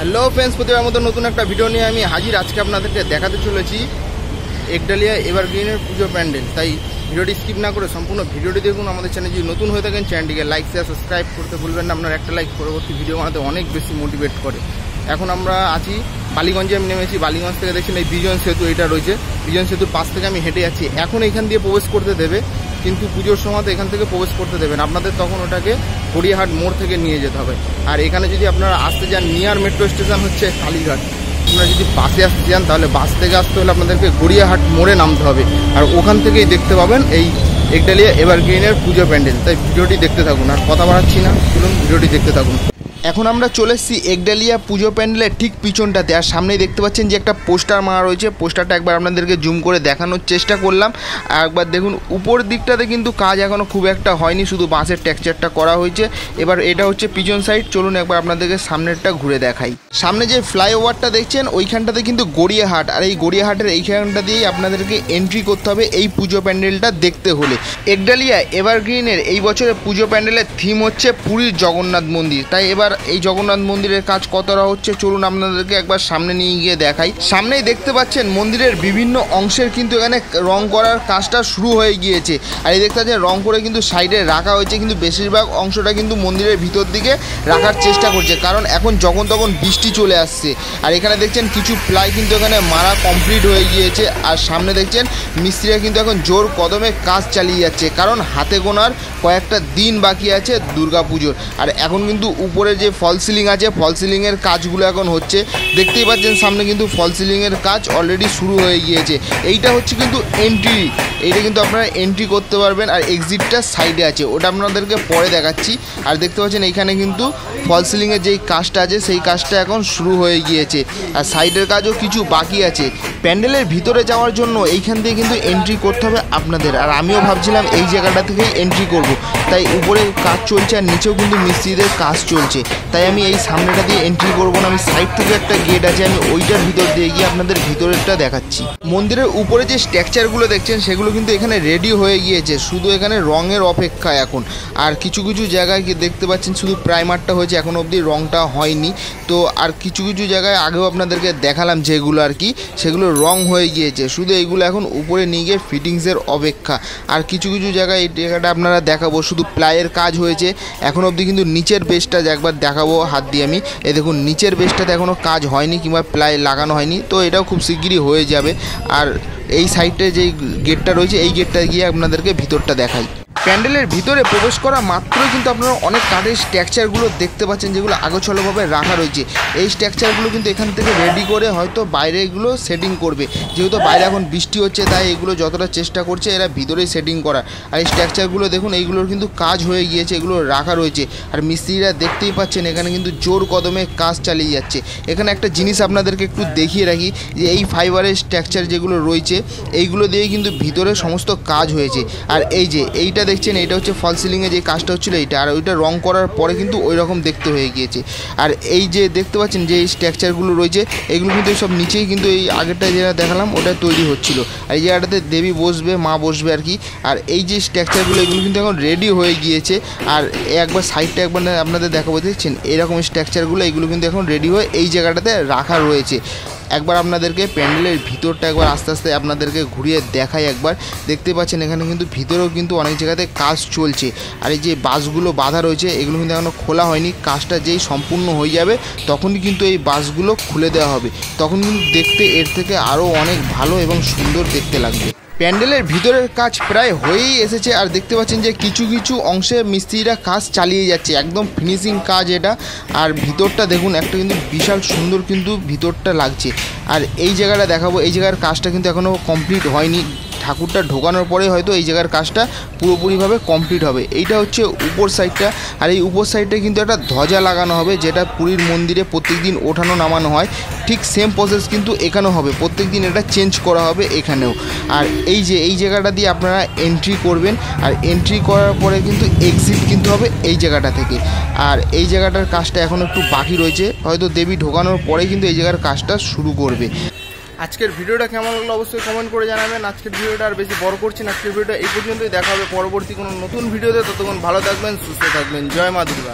Hello friends, প্রতিবার মতো নতুন একটা ভিডিও নিয়ে আমি হাজির। আজকে আপনাদেরকে দেখাতে চলেছি একডালিয়া এভারগ্রিনের পুজো প্যান্ডেল। তাই ভিডিওটি স্কিপ না করে সম্পূর্ণ ভিডিওটি দেখুন। আমাদের চ্যানেল যদি নতুন হয়ে থাকেন চ্যানেলটিকে লাইক শেয়ার সাবস্ক্রাইব করতে ভুলবেন না। আপনার একটা লাইক পরবর্তী ভিডিও বানাতে অনেক বেশি মোটিভেট করে। এখন আমরা আছি বালিগঞ্জে, আমি নেমেছি। বালিগঞ্জ থেকে দেখছেন এই বিজন সেতু, এটা রয়েছে বিজন সেতুর পাশ থেকে আমি হেঁটে যাচ্ছি। এখন এখান দিয়ে প্রবেশ করতে দেবে, কিন্তু পুজোর সময় তো এখান থেকে প্রবেশ করতে দেবেন আপনাদের, তখন ওটাকে গড়িয়াহাট মোড় থেকে নিয়ে যেতে হবে। আর এখানে যদি আপনারা আসতে যান, নিয়ার মেট্রো স্টেশন হচ্ছে কালীঘাট। আপনারা যদি বাসে আসতে চান তাহলে বাস থেকে আসতে হলে আপনাদেরকে গড়িয়াহাট মোড়ে নামতে হবে, আর ওখান থেকেই দেখতে পাবেন এই একডালিয়া এভারগ্রিনের পুজো প্যান্ডেল। তাই ভিডিওটি দেখতে থাকুন, আর কথা বাড়াচ্ছি না, চলুন ভিডিওটি দেখতে থাকুন। এখন আমরা চলে এসেছি একডালিয়া পুজো প্যান্ডেলের ঠিক পিছনটাতে, আর সামনেই দেখতে পাচ্ছেন যে একটা পোস্টার মারা রয়েছে। পোস্টারটা একবার আপনাদেরকে জুম করে দেখানোর চেষ্টা করলাম। আর একবার দেখুন উপর দিকটাতে কিন্তু কাজ এখনও খুব একটা হয়নি, শুধু বাঁশের টেক্সচারটা করা হয়েছে। এবার এটা হচ্ছে পিছন সাইড, চলুন একবার আপনাদেরকে সামনেরটা ঘুরে দেখাই। সামনে যে ফ্লাইওভারটা দেখছেন ওইখানটাতে কিন্তু গড়িয়াহাট, আর এই গড়িয়াহাটের এইখানটা দিয়েই আপনাদেরকে এন্ট্রি করতে হবে এই পুজো প্যান্ডেলটা দেখতে হলে। একডালিয়া এভারগ্রিনের এই বছরের পুজো প্যান্ডেলের থিম হচ্ছে পুরীর জগন্নাথ মন্দির। তাই এবার এই জগন্নাথ মন্দিরের কাজ কতটা হচ্ছে চলুন আপনাদেরকে একবার সামনে নিয়ে গিয়ে দেখাই। সামনেই দেখতে পাচ্ছেন মন্দিরের বিভিন্ন অংশের কিন্তু এখানে রং করার কাজটা শুরু হয়ে গিয়েছে। আর এই দেখতে পাচ্ছেন রং করে কিন্তু সাইডে রাখা হয়েছে, কিন্তু বেশিরভাগ অংশটা কিন্তু মন্দিরের ভিতর দিকে রাখার চেষ্টা করছে, কারণ এখন যখন তখন বৃষ্টি চলে আসছে। আর এখানে দেখছেন কিছু প্লাই কিন্তু এখানে মারা কমপ্লিট হয়ে গিয়েছে। আর সামনে দেখছেন মিস্ত্রিরা কিন্তু এখন জোর কদমে কাজ চালিয়ে যাচ্ছে, কারণ হাতে গোনার কয়েকটা দিন বাকি আছে দুর্গা পুজোর। আর এখন কিন্তু উপরে যে ফল সিলিং আছে, ফল সিলিংয়ের কাজগুলো এখন হচ্ছে। দেখতেই পাচ্ছেন সামনে কিন্তু ফল সিলিংয়ের কাজ অলরেডি শুরু হয়ে গিয়েছে। এইটা হচ্ছে কিন্তু এন্ট্রি, এইটা কিন্তু আপনারা এন্ট্রি করতে পারবেন। আর এক্সিটটা সাইডে আছে, ওটা আপনাদেরকে পরে দেখাচ্ছি। আর দেখতে পাচ্ছেন এইখানে কিন্তু ফল সিলিংয়ের যেই কাজটা আছে সেই কাজটা এখন শুরু হয়ে গিয়েছে, আর সাইডের কাজও কিছু বাকি আছে। প্যান্ডেলের ভিতরে যাওয়ার জন্য এইখান থেকে কিন্তু এন্ট্রি করতে হবে আপনাদের। আর আমিও ভাবছিলাম এই জায়গাটা থেকেই এন্ট্রি করব, তাই উপরে কাজ চলছে আর নিচেও কিন্তু মিস্ত্রিদের কাজ চলছে। তাই আমি এই সামনেটা দিয়ে এন্ট্রি করবো না, আমি সাইড থেকে একটা গেট আছে, আমি ওইটার ভিতর দিয়ে গিয়ে আপনাদের ভিতরেরটা দেখাচ্ছি। মন্দিরের উপরে যে স্ট্রাকচারগুলো দেখছেন সেগুলো কিন্তু এখানে রেডি হয়ে গিয়েছে, শুধু এখানে রঙের অপেক্ষা এখন। আর কিছু কিছু জায়গায় দেখতে পাচ্ছেন শুধু প্রাইমারটা হয়েছে, এখন অবধি রঙটা হয়নি। তো আর কিছু কিছু জায়গায় আগেও আপনাদেরকে দেখালাম যেগুলো আর কি, সেগুলো রং হয়ে গিয়েছে, শুধু এইগুলো এখন উপরে নিয়ে গিয়ে ফিটিংসের অপেক্ষা। আর কিছু কিছু জায়গায় এই জায়গাটা আপনারা দেখাবো শুধু প্লাইয়ের কাজ হয়েছে, এখন অবধি কিন্তু নিচের বেসটা একবার দেখাবো হাত দিয়ে আমি। এই দেখুন নিচের বেসটাতে এখনও কাজ হয়নি কিংবা প্লাই লাগানো হয়নি, তো এটাও খুব শিগগিরই হয়ে যাবে। আর এই সাইডে যেই গেটটা রয়েছে এই গেটটা গিয়ে আপনাদেরকে ভিতরটা দেখাই। প্যান্ডেলের ভিতরে প্রবেশ করা মাত্রই কিন্তু আপনারা অনেক কাঠের স্ট্রাকচারগুলো দেখতে পাচ্ছেন, যেগুলো আগোছালোভাবে রাখা রয়েছে। এই স্ট্রাকচারগুলো কিন্তু এখান থেকে রেডি করে হয়তো বাইরে এগুলো সেটিং করবে, যেহেতু বাইরে এখন বৃষ্টি হচ্ছে তাই এগুলো যতটা চেষ্টা করছে এরা ভিতরেই সেটিং করার। আর এই স্ট্রাকচারগুলো দেখুন এইগুলোর কিন্তু কাজ হয়ে গিয়েছে, এগুলো রাখা রয়েছে। আর মিস্ত্রিরা দেখতেই পাচ্ছেন এখানে কিন্তু জোর কদমে কাজ চালিয়ে যাচ্ছে। এখানে একটা জিনিস আপনাদেরকে একটু দেখিয়ে রাখি, যে এই ফাইবারের স্ট্রাকচার যেগুলো রয়েছে এইগুলো দিয়েই কিন্তু ভিতরে সমস্ত কাজ হয়েছে। আর এই যে এইটা দেখছেন এটা হচ্ছে ফল সিলিংয়ে যে কাজটা হচ্ছিলো এইটা, আর ওইটা রং করার পরে কিন্তু ওই রকম দেখতে হয়ে গিয়েছে। আর এই যে দেখতে পাচ্ছেন যে এই স্ট্রাকচারগুলো রয়েছে এগুলো কিন্তু সব নিচেই কিন্তু এই আগেরটা যেটা দেখালাম ওটা তৈরি হচ্ছিল। আর এই জায়গাটাতে দেবী বসবে, মা বসবে আর কি। আর এই যে স্ট্রাকচারগুলো এগুলো কিন্তু এখন রেডি হয়ে গিয়েছে। আর একবার সাইডটা একবার আপনাদের দেখাবো, দেখছেন এরকম স্ট্রাকচারগুলো এগুলো কিন্তু এখন রেডি হয়ে এই জায়গাটাতে রাখা রয়েছে। একবার আপনাদেরকে প্যান্ডেলের ভিতরটা একবার আস্তে আস্তে আপনাদেরকে ঘুরিয়ে দেখাই। একবার দেখতে পাচ্ছেন এখানে কিন্তু ভিতরেও কিন্তু অনেক জায়গাতে কাজ চলছে। আর এই যে বাসগুলো বাঁধা রয়েছে এগুলো কিন্তু এখনও খোলা হয়নি, কাজটা যেই সম্পূর্ণ হয়ে যাবে তখনই কিন্তু এই বাসগুলো খুলে দেওয়া হবে, তখন কিন্তু দেখতে এর থেকে আরও অনেক ভালো এবং সুন্দর দেখতে লাগবে। প্যান্ডেলের ভিতরের কাজ প্রায় হয়েই এসেছে, আর দেখতে পাচ্ছেন যে কিছু কিছু অংশে মিস্ত্রিরা কাজ চালিয়ে যাচ্ছে, একদম ফিনিশিং কাজ এটা। আর ভিতরটা দেখুন একটা কিন্তু বিশাল সুন্দর কিন্তু ভিতরটা লাগছে। আর এই জায়গাটা দেখাবো, এই জায়গার কাজটা কিন্তু এখনও কমপ্লিট হয়নি, ঠাকুরটা ঢোকানোর পরে হয়তো এই জায়গার কাজটা পুরোপুরিভাবে কমপ্লিট হবে। এইটা হচ্ছে উপর সাইডটা, আর এই উপর সাইডে কিন্তু একটা ধ্বজা লাগানো হবে, যেটা পুরীর মন্দিরে প্রত্যেকদিন ওঠানো নামানো হয়, ঠিক সেম প্রসেস কিন্তু এখানেও হবে, প্রত্যেকদিন এটা চেঞ্জ করা হবে এখানেও। আর এই যে এই জায়গাটা দিয়ে আপনারা এন্ট্রি করবেন, আর এন্ট্রি করার পরে কিন্তু এক্সিট কিন্তু হবে এই জায়গাটা থেকে। আর এই জায়গাটার কাজটা এখন একটু বাকি রয়েছে, হয়তো দেবী ঢোকানোর পরে কিন্তু এই জায়গার কাজটা শুরু করবে। আজকের ভিডিওটা কেমন লাগলো অবশ্যই কমেন্ট করে জানাবেন। আজকের ভিডিওটা আর বেশি বড় করছি না, আজকের ভিডিওটা এই পর্যন্তই। দেখা হবে পরবর্তী কোনো নতুন ভিডিওতে, ততক্ষণ ভালো থাকবেন, সুস্থ থাকবেন। জয় মা দুর্গা।